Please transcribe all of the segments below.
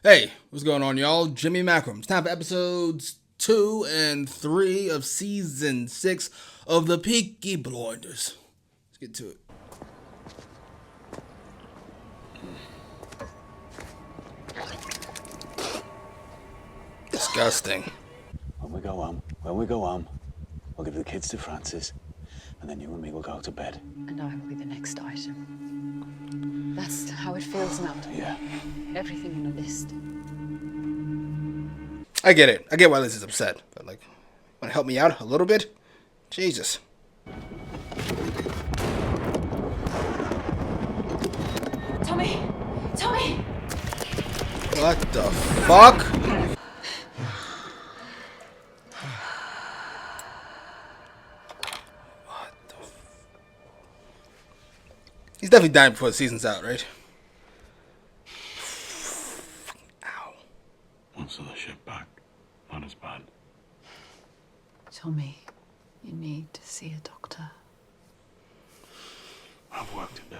Hey, what's going on, y'all? Jimmy Macrum. It's time for episodes 2 and 3 of season 6 of the Peaky Blinders. Let's get to it. Disgusting. When we go home, we'll give the kids to Francis, and then you and me will go to bed. And I will be the next item. That's how it feels now. Yeah. Everything on a list. I get it. I get why Liz is upset. But, want to help me out a little bit? Jesus. Tommy! Tommy! What the fuck? He's definitely dying before the season's out, right? Ow. Once the ship back, not as bad. Tommy, you need to see a doctor. I've work to do.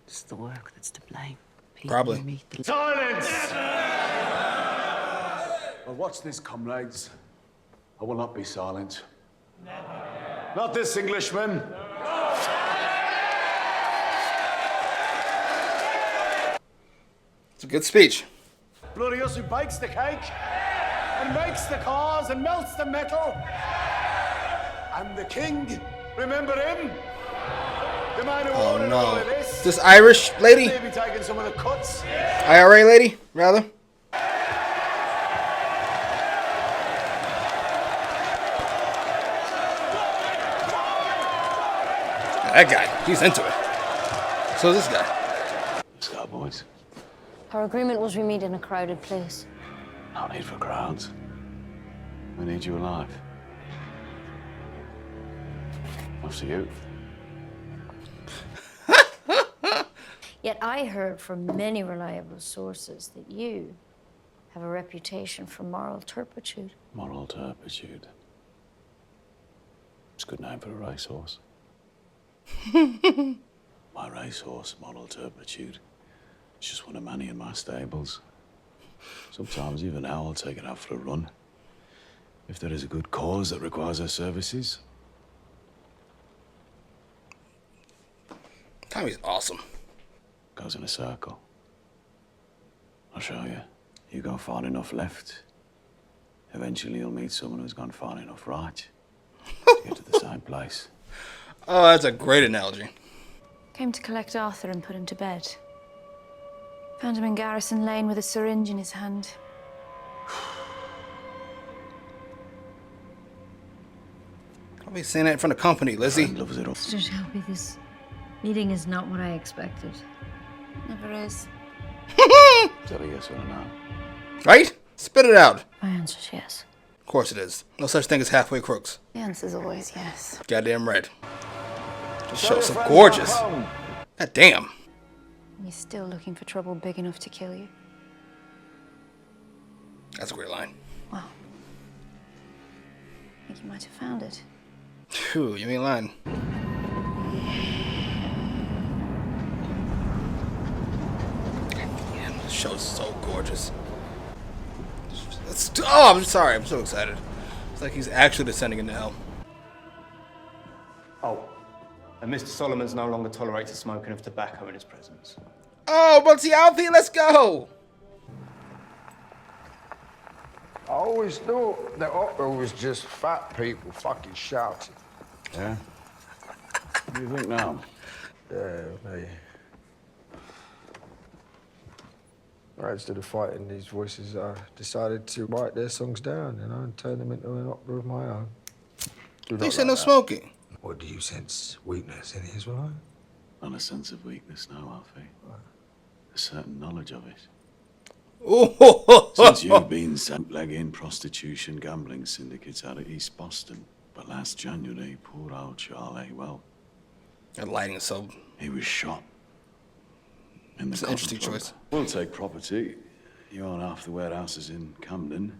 It's the work that's to blame. People Probably. meet the... Silence! Well, watch this, comrades. I will not be silent. Never. Not this Englishman. It's a good speech. Bloody us who bakes the cake and makes the cars and melts the metal. And the king, remember him? The man who Oh ordered all no. of this. This Irish lady? Maybe taking some of the cuts. IRA lady, rather? That guy, he's into it. So is this guy. Let's go, boys. Our agreement was we meet in a crowded place. No need for crowds. We need you alive. After you. Yet I heard from many reliable sources that you have a reputation for moral turpitude. Moral turpitude. It's a good name for a racehorse. My racehorse, moral turpitude. It's just one of many in my stables. Sometimes even now I'll take it out for a run. If there is a good cause that requires our services. Tommy's awesome. Goes in a circle. I'll show you. You go far enough left. Eventually you'll meet someone who's gone far enough right to get to the same place. Oh, that's a great analogy. Came to collect Arthur and put him to bed. Found him in Garrison Lane with a syringe in his hand. I'll be saying that in front of company, Lizzie. Friend loves it all. Mr. Shelby, this meeting is not what I expected. Never is. Is that a yes or a no? Right? Spit it out. My answer's yes. Of course it is. No such thing as halfway crooks. The answer's always yes. Goddamn right. This show's so gorgeous. God damn. He's still looking for trouble big enough to kill you. That's a great line. Well, I think you might have found it. Phew, you ain't lying. Damn, this show's so gorgeous. I'm sorry. I'm so excited. It's like he's actually descending into hell. Oh, and Mr. Solomon's no longer tolerates the smoking of tobacco in his presence. Oh, but see Alfie, let's go. I always thought that opera was just fat people fucking shouting. Yeah? What do you think now? Yeah, me. Right, instead of fighting these voices, I decided to write their songs down, and turn them into an opera of my own. They said no smoking. What, do you sense weakness in it as well? Not a sense of weakness now, Alfie. A certain knowledge of it. Oh, Since you've been legging prostitution gambling syndicates out of East Boston. But last January, poor old Charlie, well, that lighting is so. he was shot. In the It's an interesting Cotton Club. choice. We'll take property. You own half the warehouses in Camden.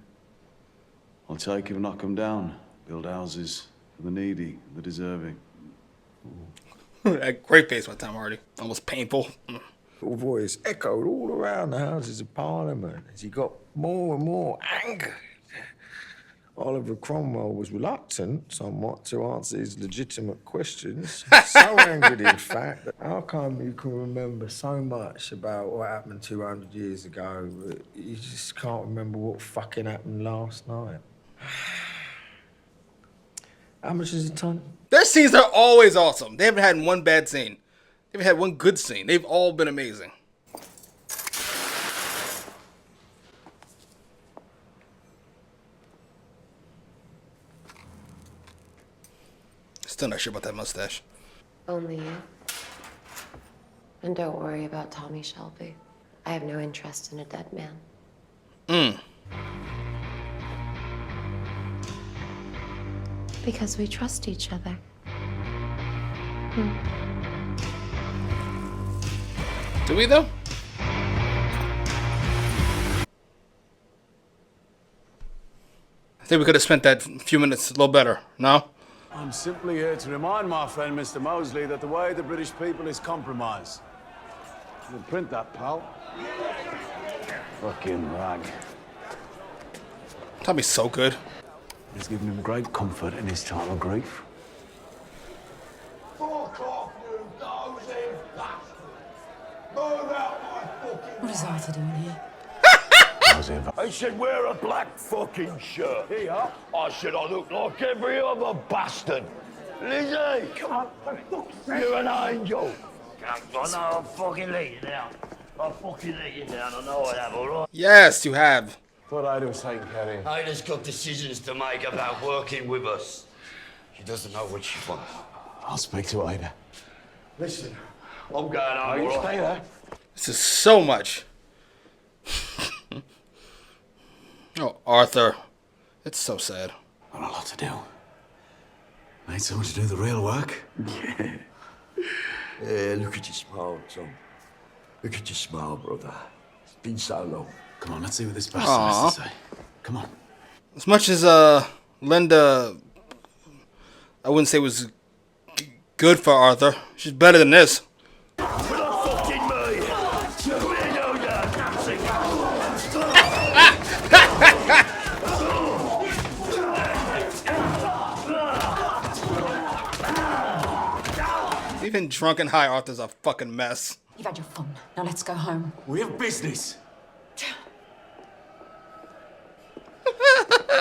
I'll take him, knock him down. Build houses for the needy, the deserving. Great face by Tom Hardy. Almost painful. Little voice echoed all around the Houses of Parliament as he got more and more angry. Oliver Cromwell was reluctant somewhat to answer his legitimate questions. So angered, in fact, that how come you can remember so much about what happened 200 years ago, but you just can't remember what fucking happened last night? How much is a ton? Their scenes are always awesome. They haven't had one bad scene. They haven't had one good scene. They've all been amazing. Still not sure about that mustache. Only you. And don't worry about Tommy Shelby. I have no interest in a dead man. Because we trust each other. Do we, though? I think we could have spent that few minutes a little better. No? I'm simply here to remind my friend Mr. Mosley that the way of the British people is compromise. We'll print that, pal. Fucking rag. Tommy's so good. It's given him great comfort in his time of grief. Fuck off, you dozing bastard! Move out my fucking... What is Arthur doing here? I said, wear a black fucking shirt. Here? I said, I look like every other bastard. Lizzie! Come on, for fuck's sake. You're an angel. I know I'll fucking let you down. I'll fucking let you down. I know I have, all right? Yes, you have. Thought I'd have taken care of you. Ada's got decisions to make about working with us. She doesn't know what she wants. I'll speak to Ada. Listen, I'm going home, You all right? stay there. This is so much. Oh, Arthur. It's so sad. Got a lot to do. Ain't someone to do the real work. Yeah, look at your smile, Tom. Look at your smile, brother. It's been so long. Come on, let's see what this bastard has to say. Come on. As much as Linda, I wouldn't say was good for Arthur. She's better than this. Will I fucking me? Weirdo down, Even drunk and high, Arthur's a fucking mess. You've had your fun. Now let's go home. We have business.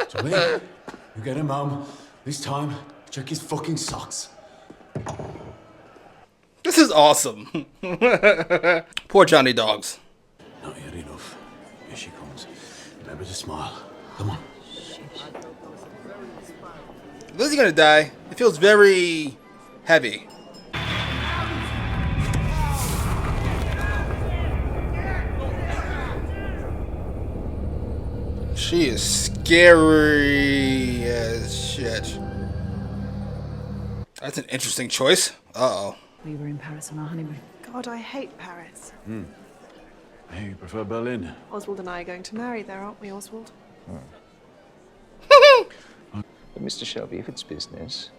Tommy, you get him home. This time, check his fucking socks. This is awesome. Poor Johnny Dogs. Not yet enough. Here she comes. Remember to smile. Come on. Lizzie's gonna die. It feels very heavy. She is scary as shit. That's an interesting choice. Uh-oh. We were in Paris on our honeymoon. God, I hate Paris. Hey, you prefer Berlin? Oswald and I are going to marry there, aren't we, Oswald? But Mr. Shelby, if it's business,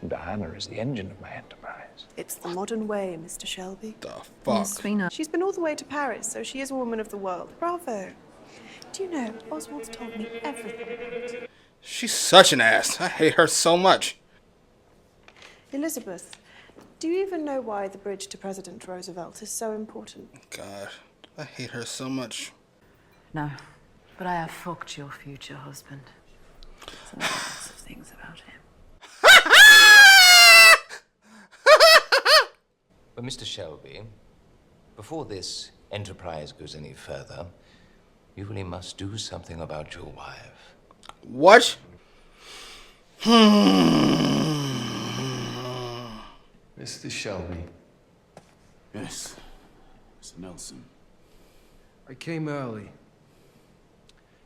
Diana is the engine of my enterprise. It's the modern way, Mr. Shelby. The fuck? She's been all the way to Paris, so she is a woman of the world. Bravo. Do you know, Oswald's told me everything about her. She's such an ass. I hate her so much. Elizabeth, do you even know why the bridge to President Roosevelt is so important? God, I hate her so much. No, but I have fucked your future husband. So there are lots of things about him. But Mr. Shelby, before this enterprise goes any further, you really must do something about your wife. What? Mr. Shelby. Yes. Mr. Nelson. I came early.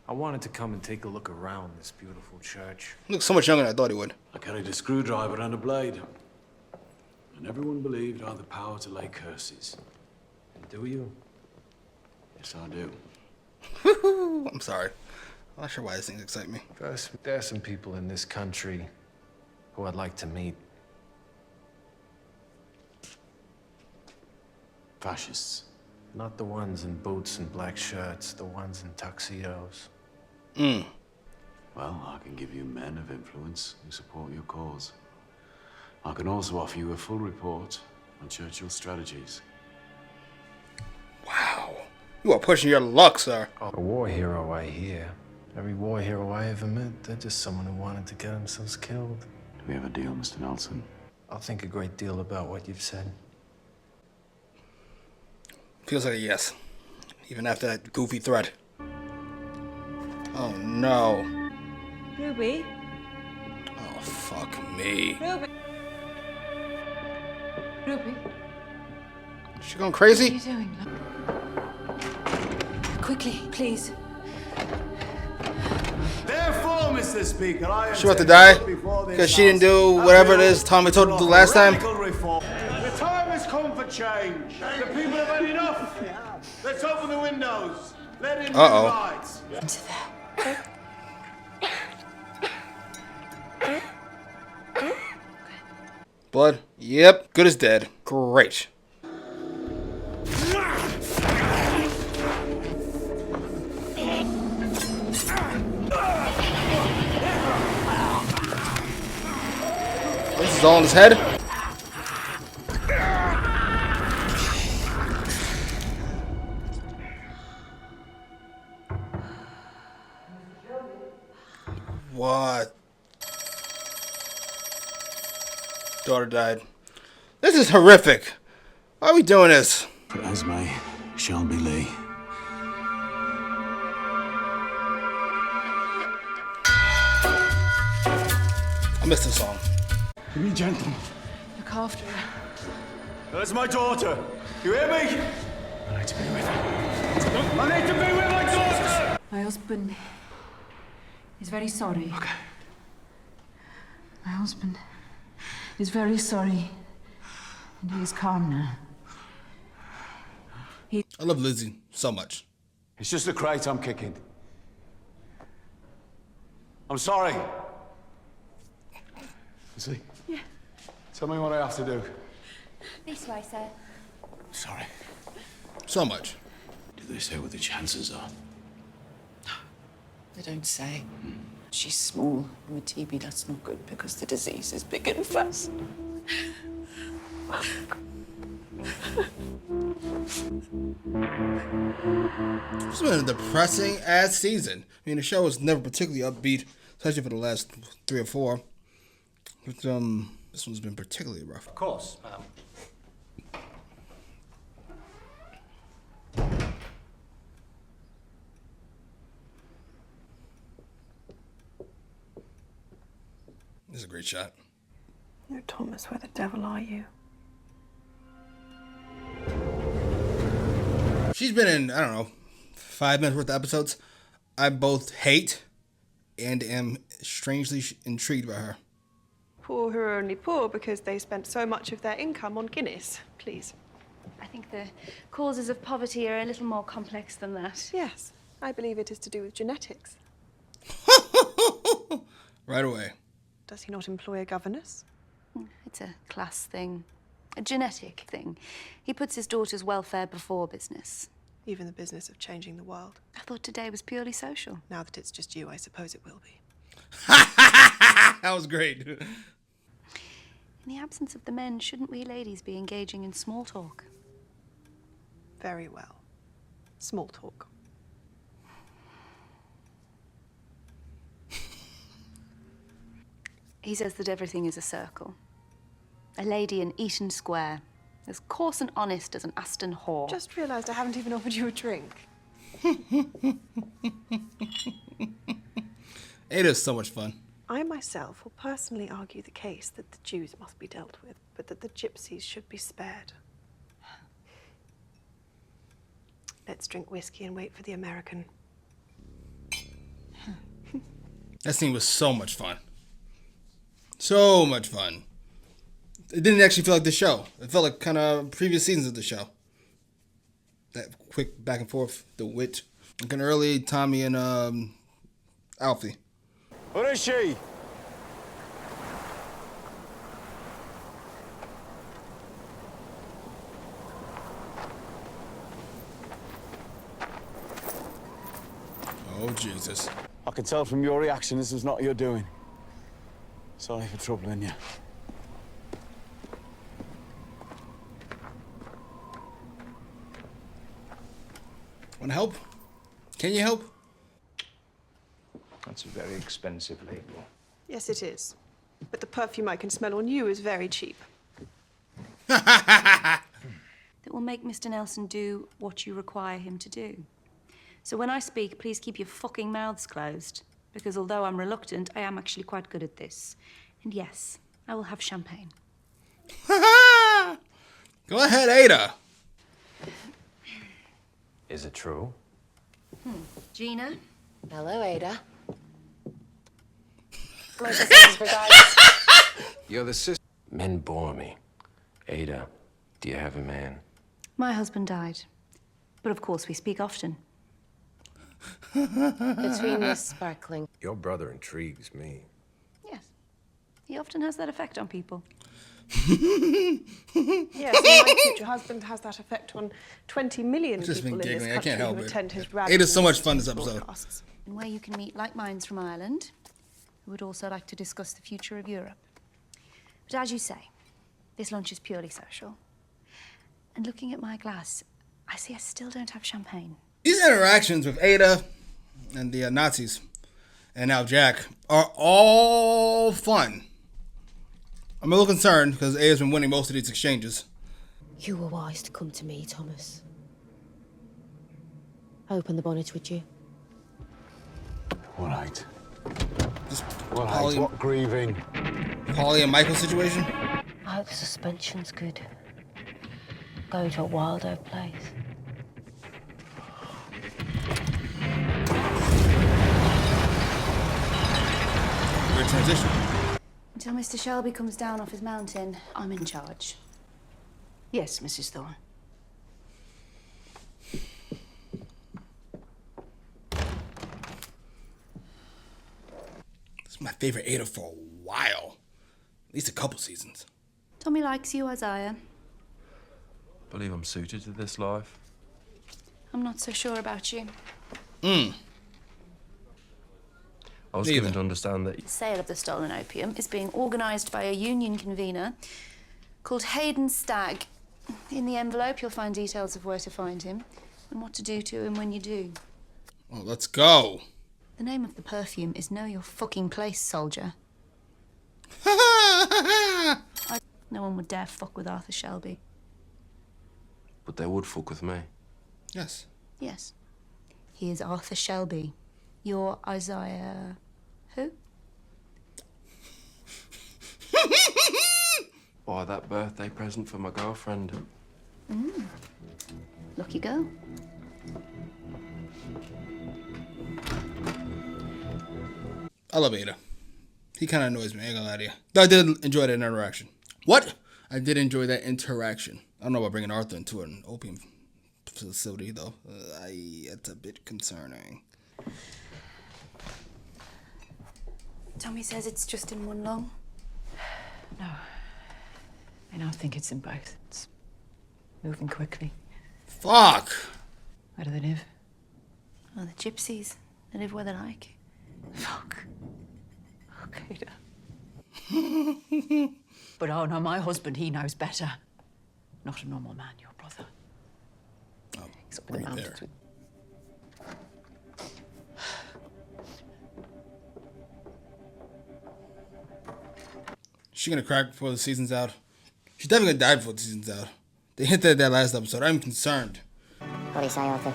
I wanted to come and take a look around this beautiful church. He looks so much younger than I thought he would. I carried a screwdriver and a blade. And everyone believed I had the power to lay curses. And do you? Yes, I do. I'm sorry. I'm not sure why these things excite me. First, there are some people in this country who I'd like to meet. Fascists. Not the ones in boots and black shirts, the ones in tuxedos. Well, I can give you men of influence who support your cause. I can also offer you a full report on Churchill's strategies. Wow. You are pushing your luck, sir. A war hero, I hear. Every war hero I ever met, they're just someone who wanted to get themselves killed. Do we have a deal, Mr. Nelson? I'll think a great deal about what you've said. Feels like a yes. Even after that goofy threat. Oh no. Ruby? Oh fuck me. Ruby? Ruby, Is she going crazy? what are you doing? Quickly, please. Therefore, Mr. Speaker, I She about to die because she didn't do whatever it is Tommy told her to do last time. The time has come for change. The people have had enough. Let's open the windows. Let in the lights. Into there. Blood? Yep. Good as dead. Great. This is all in his head? What? Daughter died. This is horrific. Why are we doing this? For Esme, Shelby Lee. I missed this song. Be gentle. Look after her. That's my daughter. You hear me? I need to be with her. I need to be with my daughter! My husband is very sorry. Okay. My husband is very sorry. And he is calm now. I love Lizzie so much. It's just a crate I'm kicking. I'm sorry. See? Yeah. Tell me what I have to do. This way, sir. Sorry. So much. Do they say what the chances are? They don't say. She's small. And with TB, that's not good because the disease is big and fast. It's been a depressing ass season. I mean, the show was never particularly upbeat, especially for the last 3 or 4. But this one's been particularly rough. Of course, ma'am. This is a great shot. No, Thomas, where the devil are you? She's been in, I don't know, 5 minutes worth of episodes. I both hate and am strangely intrigued by her. Poor who are only poor because they spent so much of their income on Guinness. Please. I think the causes of poverty are a little more complex than that. Yes, I believe it is to do with genetics. Right away. Does he not employ a governess? It's a class thing, a genetic thing. He puts his daughter's welfare before business. Even the business of changing the world. I thought today was purely social. Now that it's just you, I suppose it will be. That was great. In the absence of the men, shouldn't we ladies be engaging in small talk? Very well. Small talk. He says that everything is a circle. A lady in Eaton Square, as coarse and honest as an Aston whore. Just realised I haven't even offered you a drink. It is so much fun. I myself will personally argue the case that the Jews must be dealt with, but that the gypsies should be spared. Let's drink whiskey and wait for the American. That scene was so much fun. So much fun. It didn't actually feel like the show. It felt like kind of previous seasons of the show. That quick back and forth, the wit. Like an early Tommy and Alfie. Where is she? Oh, Jesus. I can tell from your reaction this is not your doing. Sorry for troubling you. Want to help? Can you help? That's a very expensive label. Yes, it is. But the perfume I can smell on you is very cheap. That will make Mr. Nelson do what you require him to do. So when I speak, please keep your fucking mouths closed. Because although I'm reluctant, I am actually quite good at this. And yes, I will have champagne. Go ahead, Ada. Is it true? Gina? Hello, Ada. My sister's regards. You're the sister. Men bore me. Ada, do you have a man? My husband died. But of course, we speak often. Between this sparkling. Your brother intrigues me. Yes. He often has that effect on people. Yes, and my future husband has that effect on 20 million I've just people been in this giggling. I country can't help who it. attend his It rallies. is so much fun, this episode. broadcasts. And where you can meet like minds from Ireland, who would also like to discuss the future of Europe. But as you say, this lunch is purely social. And looking at my glass, I see I still don't have champagne. These interactions with Ada and the Nazis, and now Jack, are all fun. I'm a little concerned because Ada's been winning most of these exchanges. You were wise to come to me, Thomas. Open the bonnet, would you? All right. Just All right, Polly, what grieving? Polly and Michael situation. I hope the suspension's good. Go to a wilder place. Weird transition. Until Mr. Shelby comes down off his mountain, I'm in charge. Yes, Mrs. Thorne. This is my favorite Ada for a while. At least a couple seasons. Tommy likes you, Isaiah. Believe I'm suited to this life. I'm not so sure about you. I was given to understand that The sale of the stolen opium is being organised by a union convener called Hayden Stagg. In the envelope, you'll find details of where to find him and what to do to him when you do. Well, let's go. The name of the perfume is Know Your Fucking Place, soldier. No one would dare fuck with Arthur Shelby. but they would fuck with me. Yes. Yes. He is Arthur Shelby. You're Isaiah... who? Buy that birthday present for my girlfriend. Lucky girl. I love Ada. He kind of annoys me, I ain't gonna lie to you. Though I did enjoy that interaction. What? I did enjoy that interaction. I don't know about bringing Arthur into an opium facility, though. It's a bit concerning. Tommy says it's just in one lung. No. I don't think it's in both. It's moving quickly. Fuck! Where do they live? Oh, the gypsies. They live where they like. Fuck. Okay. But oh no, my husband, he knows better. Not a normal man, your brother. Oh, He's up in the right mountains there. with... She gonna crack before the season's out? She's definitely gonna die before the season's out. They hinted at that last episode. I'm concerned. What do you say, Arthur?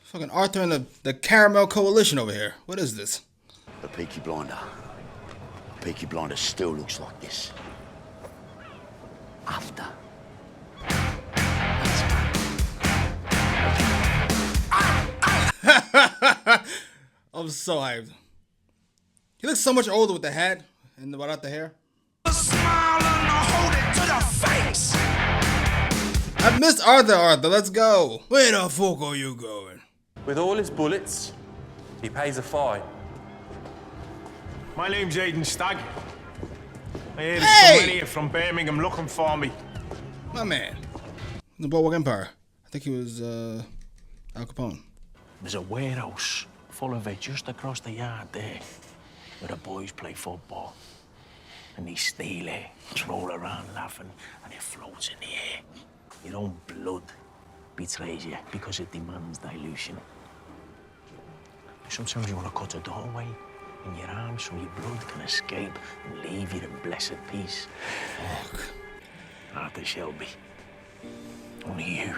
Fucking Arthur and the Caramel Coalition over here. What is this? The Peaky Blinder. Peaky Blinder still looks like this. After. I'm so hyped. He looks so much older with the hat and without the hair. I missed Arthur. Let's go. Where the fuck are you going? With all his bullets, he pays a fine. My name's Aiden Stagg. I hear there's so many from Birmingham looking for me. My man. The Boardwalk Empire. I think he was Al Capone. There's a warehouse full of it just across the yard there, where the boys play football. And they steal it, roll around laughing, and it floats in the air. Your own blood betrays you because it demands dilution. Sometimes you want to cut a doorway in your arm so your blood can escape and leave you in blessed peace. Fuck. Arthur Shelby. Only you.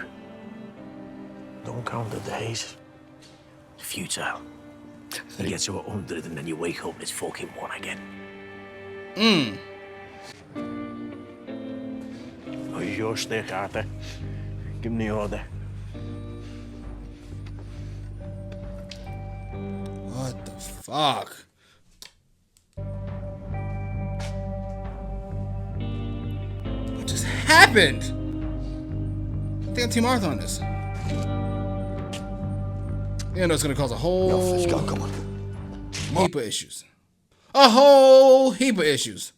Don't count the days. It's futile. You get to 100 and then you wake up and it's fucking 1 again. Oh, your stick, Arthur. Give him the order. What the fuck? What just happened? I think I'm Team Arthur on this. You know it's gonna cause a whole heap of issues. A whole heap of issues.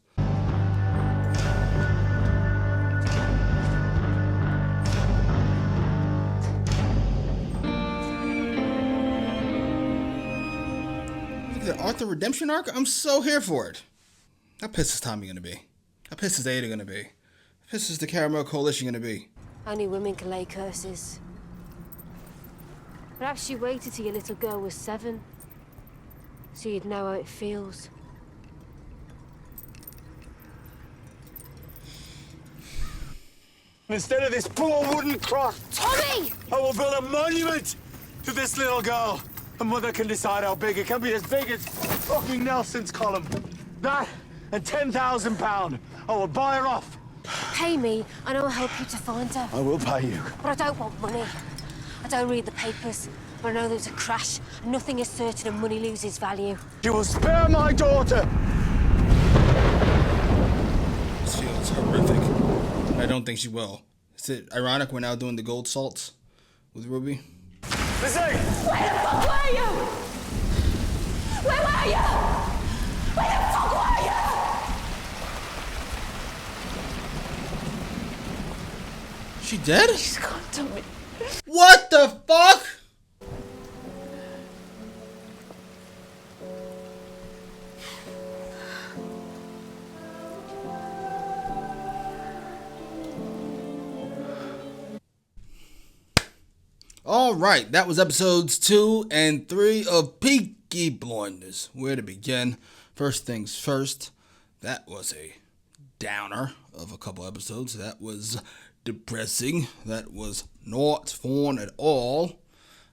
Look at the Arthur redemption arc. I'm so here for it. How pissed is Tommy gonna be? How pissed is Ada gonna be? How pissed is the Caramel Coalition gonna be? Only women can lay curses. Perhaps you waited till your little girl was 7, so you'd know how it feels. Instead of this poor wooden cross, Tommy! I will build a monument to this little girl. A mother can decide how big. It can be as big as fucking Nelson's column. That and £10,000. I will buy her off. Pay me, and I'll help you to find her. I will pay you. But I don't want money. I don't read the papers, but I know there's a crash, and nothing is certain and money loses value. You will spare my daughter. This feels horrific. I don't think she will. Is it ironic we're now doing the gold salts with Ruby? Lizzie! Where the fuck were you? Where were you? Where the fuck were you? She dead? She's gone, Tommy. What the fuck? All right, that was episodes 2 and 3 of Peaky Blinders. Where to begin? First things first, that was a downer of a couple episodes. That was depressing. That was not fun at all.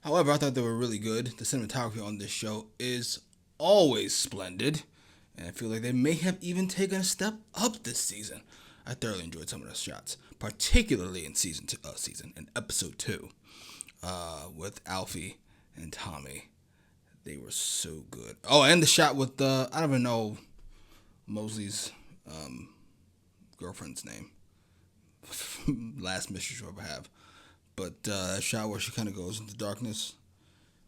However, I thought they were really good. The cinematography on this show is always splendid, and I feel like they may have even taken a step up this season. I thoroughly enjoyed some of the shots, particularly in in episode 2. With Alfie and Tommy. They were so good. Oh, and the shot with I don't even know Mosley's girlfriend's name. Last mistress you'll ever have. But a shot where she kind of goes into darkness,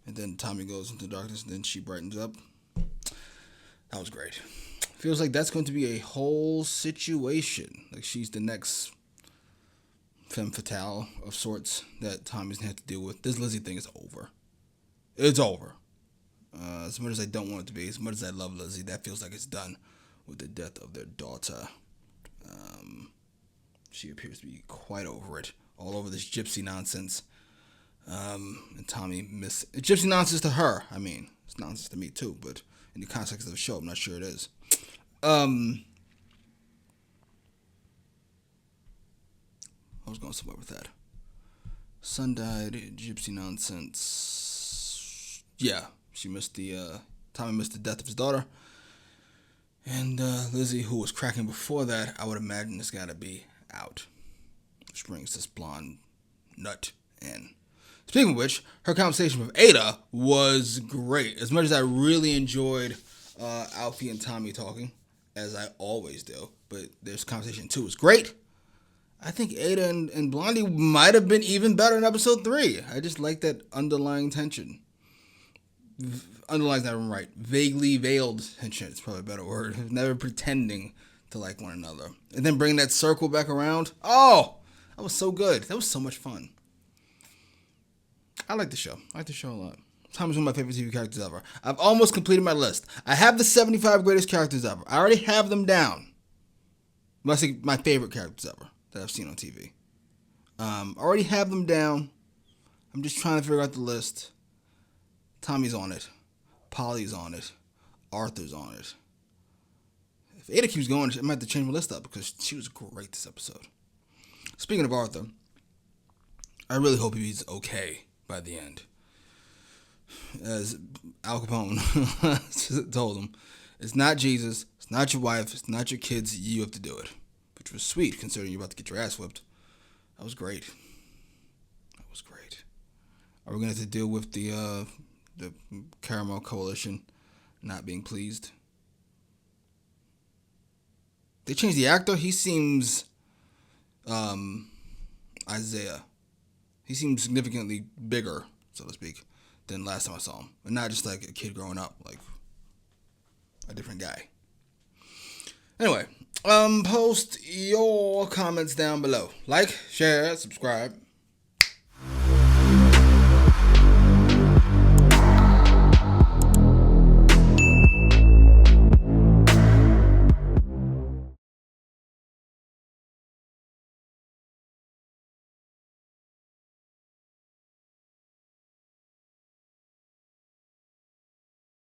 and then Tommy goes into darkness, and then she brightens up. That was great. Feels like that's going to be a whole situation. Like she's the next femme fatale of sorts that Tommy's gonna have to deal with. This Lizzie thing is over. It's over. As much as I don't want it to be, as much as I love Lizzie, that feels like it's done with the death of their daughter. She appears to be quite over it. All over this gypsy nonsense. And Tommy gypsy nonsense to her. I mean, it's nonsense to me too, but in the context of the show, I'm not sure it is. I was going somewhere with that. Son died, gypsy nonsense. Yeah, Tommy missed the death of his daughter. And Lizzie, who was cracking before that, I would imagine has got to be out. Which brings this blonde nut in. Speaking of which, her conversation with Ada was great. As much as I really enjoyed Alfie and Tommy talking, as I always do, but this conversation too was great. I think Ada and Blondie might have been even better in episode 3. I just like that underlying tension. Underlying's not even right. Vaguely veiled tension, it's probably a better word. Never pretending to like one another. And then bring that circle back around. Oh, that was so good. That was so much fun. I like the show. I like the show a lot. Tommy's one of my favorite TV characters ever. I've almost completed my list. I have the 75 greatest characters ever. I already have them down. Well, I say my favorite characters ever that I've seen on TV. I already have them down. I'm just trying to figure out the list. Tommy's on it. Polly's on it. Arthur's on it. If Ada keeps going, I might have to change my list up because she was great this episode. Speaking of Arthur, I really hope he's okay by the end. As Al Capone told him, it's not Jesus, it's not your wife, it's not your kids, you have to do it. Which was sweet considering you're about to get your ass whipped. That was great. That was great. Are we going to have to deal with the Caramel Coalition not being pleased? They changed the actor. He seems Isaiah. He seems significantly bigger, so to speak, than last time I saw him. And not just like a kid growing up, like a different guy. Anyway, post your comments down below. Like, share, subscribe.